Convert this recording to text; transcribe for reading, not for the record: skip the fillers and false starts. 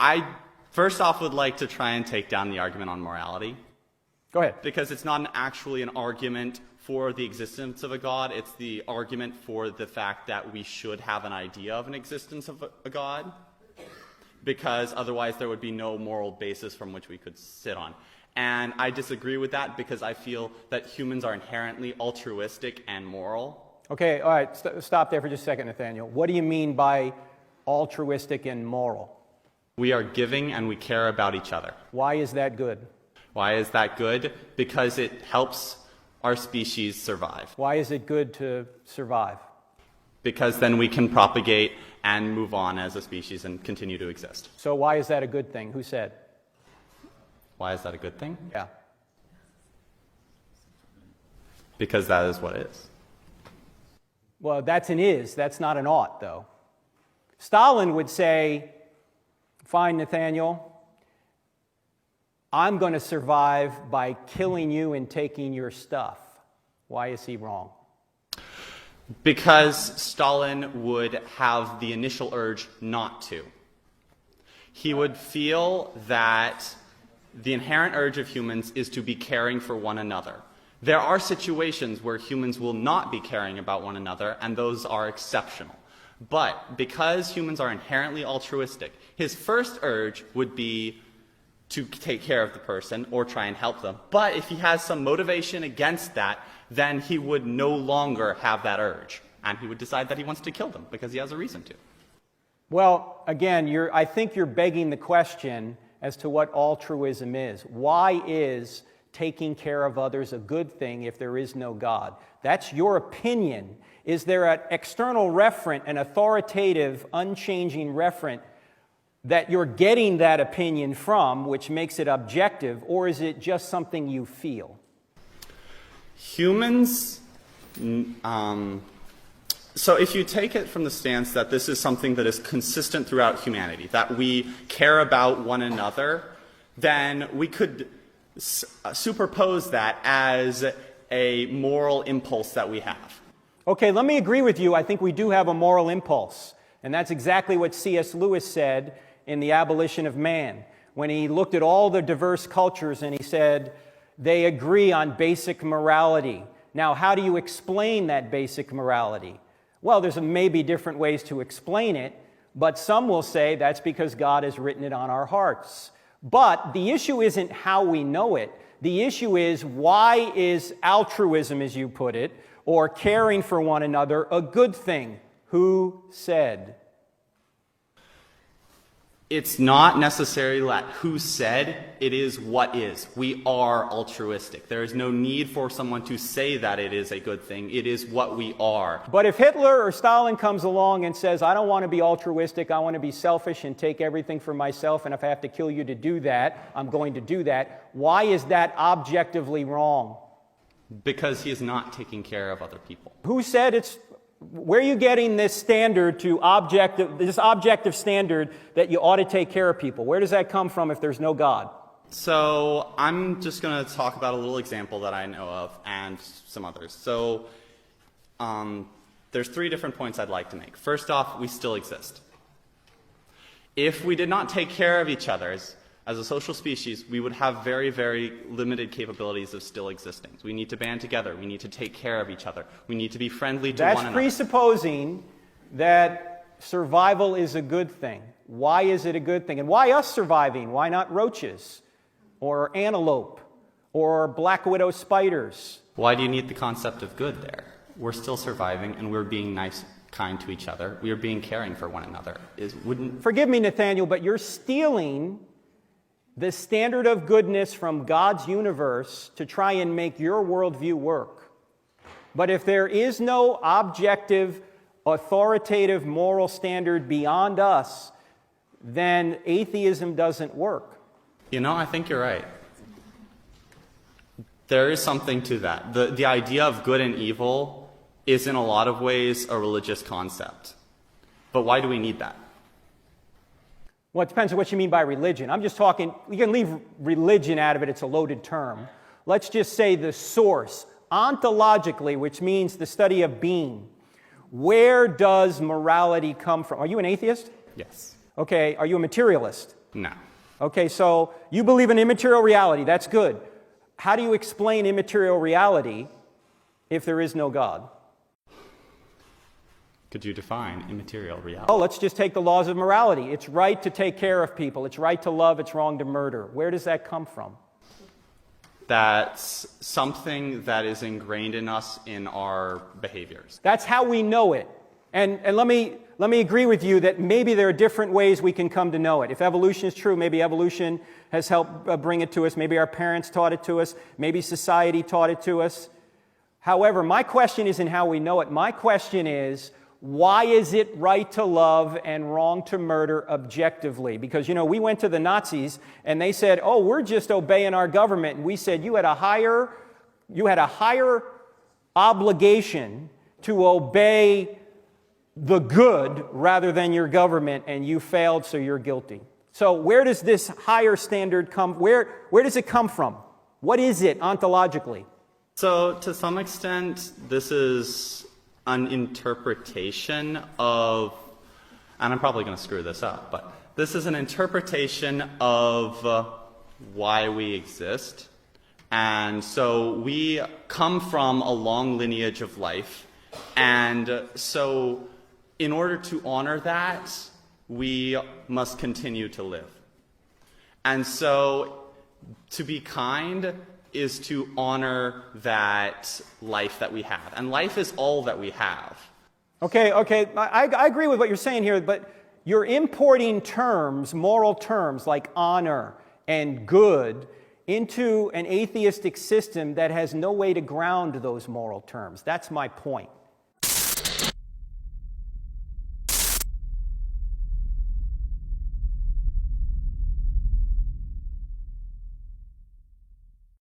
I first off would like to try and take down the argument on morality. Go ahead. Because it's not actually an argument for the existence of a God. It's the argument for the fact that we should have an idea of an existence of a God. Because otherwise there would be no moral basis from which we could sit on. And I disagree with that because I feel that humans are inherently altruistic and moral. Okay, all right, stop there for just a second, Nathaniel. What do you mean by altruistic and moral? We are giving and we care about each other. Why is that good? Why is that good? Because it helps our species survive. Why is it good to survive? Because then we can propagate and move on as a species and continue to exist. So why is that a good thing? Who said? Why is that a good thing? Yeah. Because that is what it is. Well, that's an is. That's not an ought, though. Stalin would say, fine, Nathaniel, I'm going to survive by killing you and taking your stuff. Why is he wrong? Because Stalin would have the initial urge not to. He would feel that the inherent urge of humans is to be caring for one another. There are situations where humans will not be caring about one another, and those are exceptional. But because humans are inherently altruistic, his first urge would be to take care of the person or try and help them. But if he has some motivation against that, then he would no longer have that urge. And he would decide that he wants to kill them because he has a reason to. Well, again, I think you're begging the question as to what altruism is. Why is taking care of others a good thing if there is no God? That's your opinion. Is there an external referent, an authoritative, unchanging referent that you're getting that opinion from, which makes it objective, or is it just something you feel? Humans, so if you take it from the stance that this is something that is consistent throughout humanity, that we care about one another, then we could superpose that as a moral impulse that we have. Okay, let me agree with you. I think we do have a moral impulse. And that's exactly what C.S. Lewis said in The Abolition of Man, when he looked at all the diverse cultures and he said, they agree on basic morality. Now, how do you explain that basic morality? Well, there's maybe different ways to explain it, but some will say that's because God has written it on our hearts. But the issue isn't how we know it. The issue is, why is altruism, as you put it, or caring for one another a good thing? Who said? It's not necessarily that who said, it is what is. We are altruistic. There is no need for someone to say that it is a good thing. It is what we are. But if Hitler or Stalin comes along and says, I don't want to be altruistic, I want to be selfish and take everything for myself, and if I have to kill you to do that, I'm going to do that, why is that objectively wrong? Because he is not taking care of other people. Who said it's... Where are you getting this standard this objective standard that you ought to take care of people? Where does that come from if there's no God? So I'm just going to talk about a little example that I know of and some others. So there's 3 different points I'd like to make. First off, we still exist. If we did not take care of each other as a social species, we would have very, very limited capabilities of still existing. We need to band together. We need to take care of each other. We need to be friendly to one another. That's presupposing that survival is a good thing. Why is it a good thing? And why us surviving? Why not roaches or antelope or black widow spiders? Why do you need the concept of good there? We're still surviving and we're being nice, kind to each other. We are being caring for one another. Forgive me, Nathaniel, but you're stealing the standard of goodness from God's universe to try and make your worldview work. But if there is no objective, authoritative moral standard beyond us, then atheism doesn't work. You know, I think you're right. There is something to that. The idea of good and evil is in a lot of ways a religious concept. But why do we need that? Well, it depends on what you mean by religion. I'm just talking, you can leave religion out of it, it's a loaded term. Let's just say the source, ontologically, which means the study of being. Where does morality come from? Are you an atheist? Yes. Okay, are you a materialist? No. Okay, so you believe in immaterial reality. That's good. How do you explain immaterial reality if there is no God? Could you define immaterial reality? Oh, let's just take the laws of morality. It's right to take care of people. It's right to love. It's wrong to murder. Where does that come from? That's something that is ingrained in us in our behaviors. That's how we know it. And let me agree with you that maybe there are different ways we can come to know it. If evolution is true, maybe evolution has helped bring it to us. Maybe our parents taught it to us. Maybe society taught it to us. However, my question isn't how we know it. My question is, why is it right to love and wrong to murder objectively? Because, we went to the Nazis and they said, oh, we're just obeying our government. And we said, you had a higher obligation to obey the good rather than your government, and you failed, so you're guilty. So where does this higher standard come? Where does it come from? What is it ontologically? So to some extent, this is an interpretation of, and I'm probably going to screw this up, but this is an interpretation of why we exist. And so we come from a long lineage of life, and so in order to honor that, we must continue to live. And so to be kind is to honor that life that we have. And life is all that we have. Okay. I agree with what you're saying here, but you're importing terms, moral terms like honor and good, into an atheistic system that has no way to ground those moral terms. That's my point.